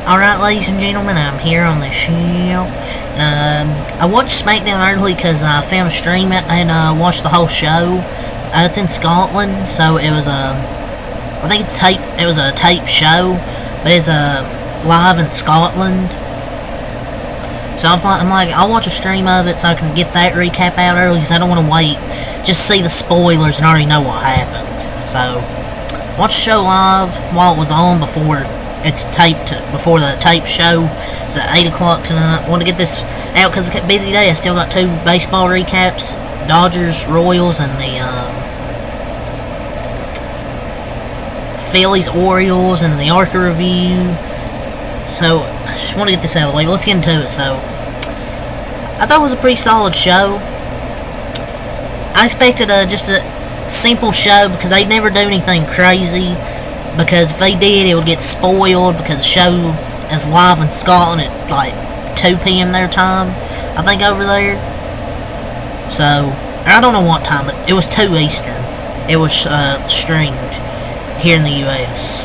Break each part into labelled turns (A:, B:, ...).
A: Alright, ladies and gentlemen, I'm here on the show. I watched Smackdown early because I found a stream it and watched the whole show. It's in Scotland, so it was I think it's tape. It was a tape show, but it's live in Scotland. So I'm like, I'll watch a stream of it so I can get that recap out early because I don't want to wait. Just see the spoilers and already know what happened. So watch the show live while it was on before it's taped. Before the tape show. It's at 8 o'clock tonight. I want to get this out because it's a busy day. I still got 2 baseball recaps: Dodgers, Royals, and the Phillies, Orioles, and the Arca review. So I just want to get this out of the way. Let's get into it. So I thought it was a pretty solid show. I expected just a simple show because they'd never do anything crazy. Because if they did, it would get spoiled because the show is live in Scotland at like 2 p.m. their time, I think, over there. So I don't know what time, but it was 2 Eastern. It was streamed here in the U.S.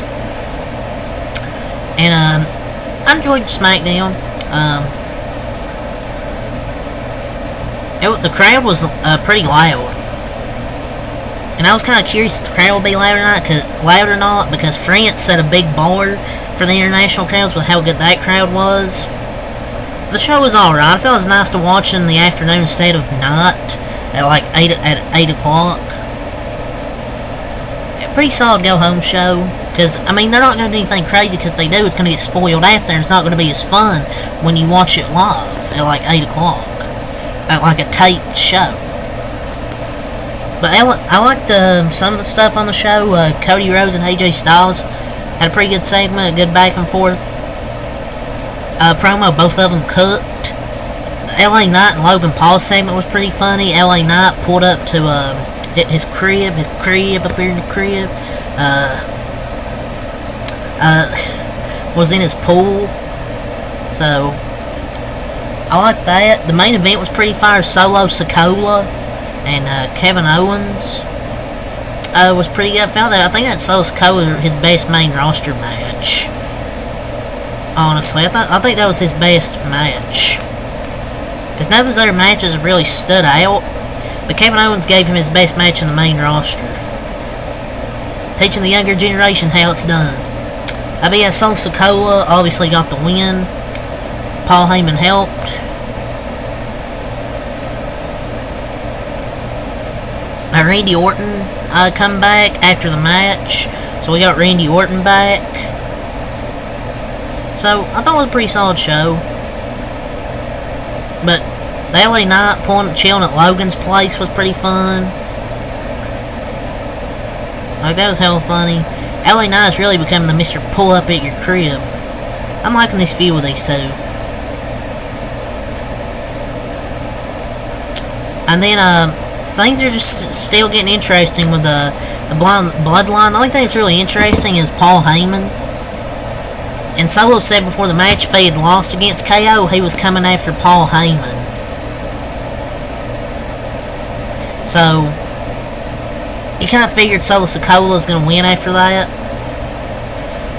A: And I enjoyed Smackdown. The crowd was pretty loud. And I was kind of curious if the crowd would be loud or not, because France set a big bar for the international crowds with how good that crowd was. The show was alright. I felt it was nice to watch in the afternoon instead of night at like 8 o'clock. A pretty solid go-home show, because, I mean, they're not going to do anything crazy, because if they do, it's going to get spoiled after, and it's not going to be as fun when you watch it live at like 8 o'clock, at like a taped show. But I liked some of the stuff on the show. Cody Rhodes and AJ Styles had a pretty good segment, a good back and forth promo. Both of them cooked. LA Knight and Logan Paul's segment was pretty funny. LA Knight pulled up to his crib up here in the crib. Was in his pool. So I like that. The main event was pretty fire. Solo Sikoa and Kevin Owens was pretty good. I think that Solo Sikoa was his best main roster match. Honestly, I think that was his best match, because none of his other matches have really stood out. But Kevin Owens gave him his best match in the main roster, teaching the younger generation how it's done. But yeah, Solo Sikoa obviously got the win. Paul Heyman helped. Randy Orton come back after the match, so we got Randy Orton back. So I thought it was a pretty solid show. But the LA Knight chilling at Logan's place was pretty fun. Like, that was hella funny. LA Knight's really becoming the Mr. Pull Up at Your Crib. I'm liking this feud with these two. And then things are just still getting interesting with the bloodline. The only thing that's really interesting is Paul Heyman. And Solo said before the match, if they had lost against KO, he was coming after Paul Heyman. So you kind of figured Solo Sikoa was going to win after that.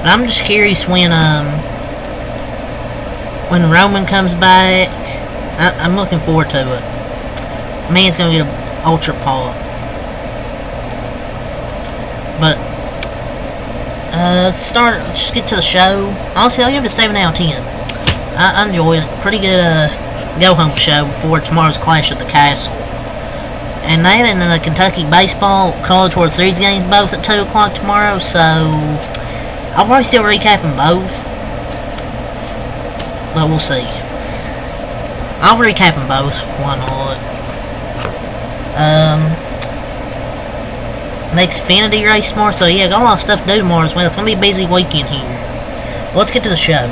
A: But I'm just curious when Roman comes back. I'm looking forward to it. Man's going to get a ultra pop. But let's just get to the show. Honestly, I'll give it a 7 out of 10. I enjoyed it. Pretty good go home show before tomorrow's Clash at the Castle. And that and the Kentucky baseball College World Series games both at 2 o'clock tomorrow, so I'll probably still recap them both, but we'll see. I'll recap them both, why not? The Xfinity race tomorrow, so yeah, got a lot of stuff to do tomorrow as well. It's going to be a busy weekend here. Well, let's get to the show.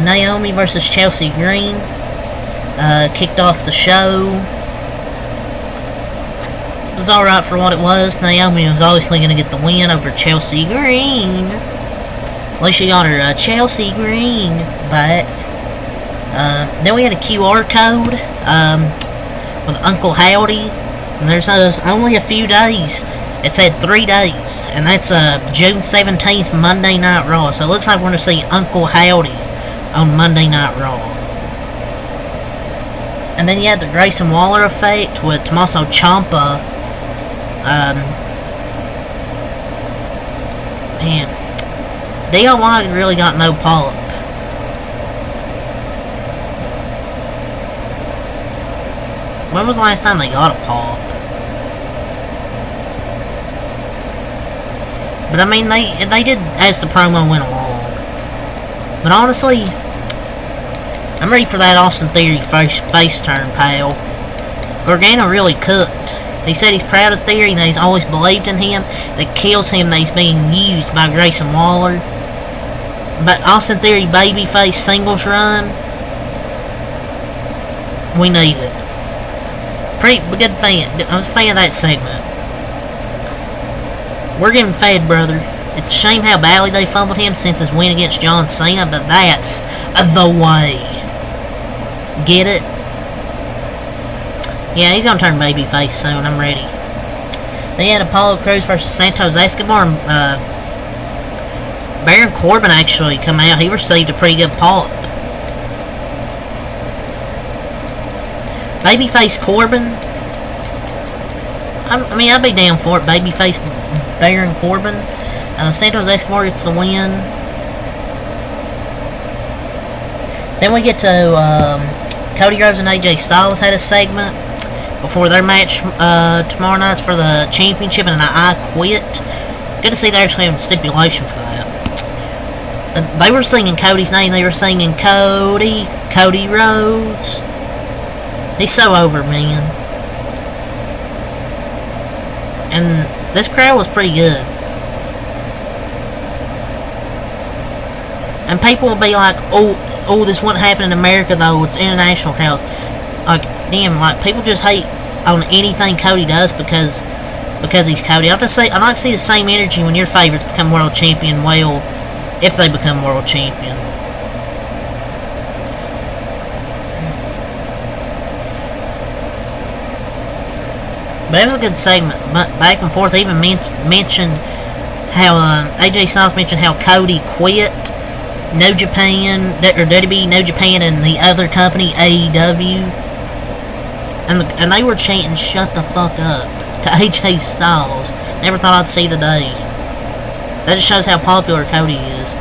A: Naomi versus Chelsea Green kicked off the show. It was alright for what it was. Naomi was obviously going to get the win over Chelsea Green. At least she got her Chelsea Green back. Then we had a QR code with Uncle Howdy. And there's only a few days It said 3 days, and that's June 17th, Monday Night Raw. So it looks like we're going to see Uncle Howdy on Monday Night Raw. And then you had the Grayson Waller effect with Tommaso Ciampa. Man, DIY really got no pop. When was the last time they got a pop? But I mean, they did as the promo went along. But honestly, I'm ready for that Austin Theory face turn, pal. Gargano really cooked. He said he's proud of Theory and that he's always believed in him. It kills him that he's being used by Grayson Waller. But Austin Theory babyface singles run, we need it. Pretty good fan. I was a fan of that segment. We're getting fed, brother. It's a shame how badly they fumbled him since his win against John Cena, but that's the way. Get it? Yeah, he's gonna turn babyface soon. I'm ready. They had Apollo Crews versus Santos Escobar. Baron Corbin actually come out. He received a pretty good pop. Babyface Corbin. I mean, I'd be down for it. Babyface Baron Corbin. Santos Escobar gets the win. Then we get to Cody Rhodes and AJ Styles had a segment before their match tomorrow night for the championship, and I Quit. Good to see they actually have a stipulation for that. They were singing Cody's name. They were singing Cody Rhodes. He's so over, man. And this crowd was pretty good. And people will be like, oh, this wouldn't happen in America though. It's international crowds. Like, damn, like people just hate on anything Cody does because he's Cody. I'd like to see the same energy when your favorites become world champion. Well, if they become world champion. But it was a good segment, but back and forth. They even mentioned how AJ Styles mentioned how Cody quit New Japan, or WWE, New Japan, and the other company, AEW, and they were chanting "Shut the fuck up" to AJ Styles. Never thought I'd see the day. That just shows how popular Cody is.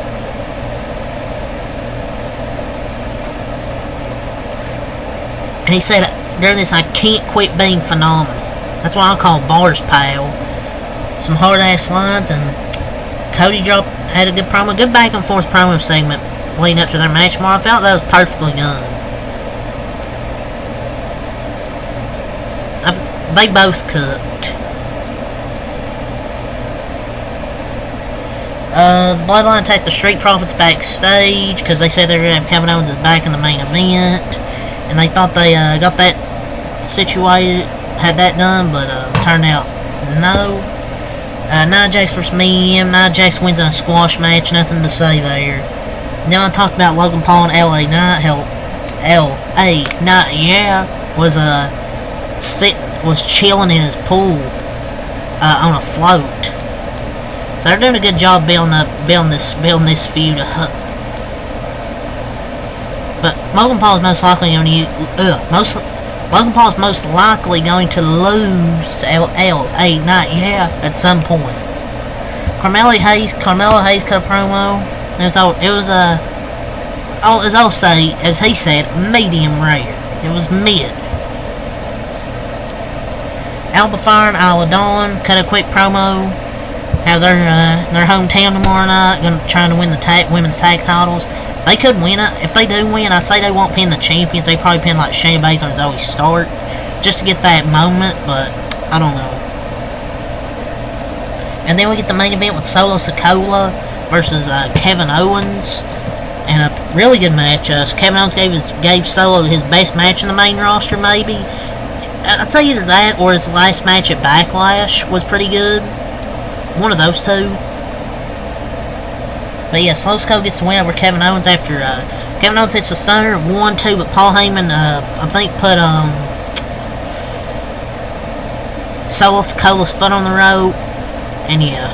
A: And he said during this, "I can't quit being phenomenal." That's what I call bars, pal. Some hard-ass lines, and Cody had a good promo, good back-and-forth promo segment leading up to their match tomorrow. I felt that was perfectly done. They both cooked. The Bloodline attacked the Street Profits backstage because they said they were going to have Kevin Owens back in the main event, and they thought they got that situated, had that done, but turned out no. Nia Jax versus Mia. Nia Jax wins in a squash match. Nothing to say there. Then I talked about Logan Paul and LA Knight. LA Knight, yeah, was chilling in his pool on a float. So they're doing a good job building this feud up. But Logan Paul is most likely going to lose to LA Knight, yeah, at some point. Carmelo Hayes cut a promo. As he said, medium rare. It was mid. Alba Fire and Isla Dawn cut a quick promo. How they're in their hometown tomorrow night, trying to win the women's tag titles. They could win it. If they do win, I'd say they won't pin the champions. They probably pin like Shayna Baszler and Zoe Stark, just to get that moment. But I don't know. And then we get the main event with Solo Sikoa versus Kevin Owens, and a really good match. Kevin Owens gave Solo his best match in the main roster, maybe. I'd say either that or his last match at Backlash was pretty good. One of those two. But yeah, Solo Sikoa gets the win over Kevin Owens after Kevin Owens hits the stunner, 1-2, but Paul Heyman, I think, put Solo Sikoa's foot on the rope, And yeah.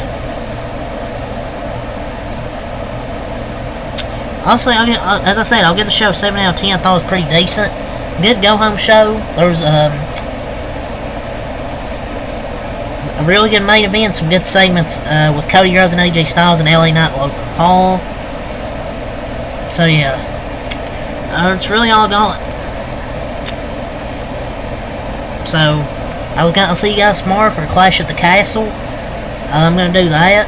A: Honestly, as I said, I'll give the show a 7 out of 10. I thought it was pretty decent. Good go-home show. There was a really good main event, some good segments with Cody Rhodes and AJ Styles and LA Knight Logan Paul. So yeah, that's really all I got. So I'll see you guys tomorrow for Clash at the Castle. I'm gonna do that.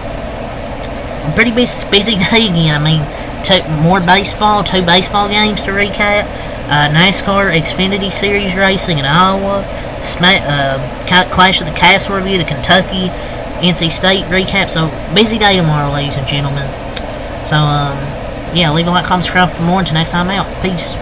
A: I'm pretty busy day again. I mean, more baseball, 2 baseball games to recap. NASCAR Xfinity Series racing in Iowa. Clash of the Castle review, the Kentucky NC State recap. So busy day tomorrow, ladies and gentlemen. So yeah, leave a like, comment, subscribe for more. Until next time, out. Peace.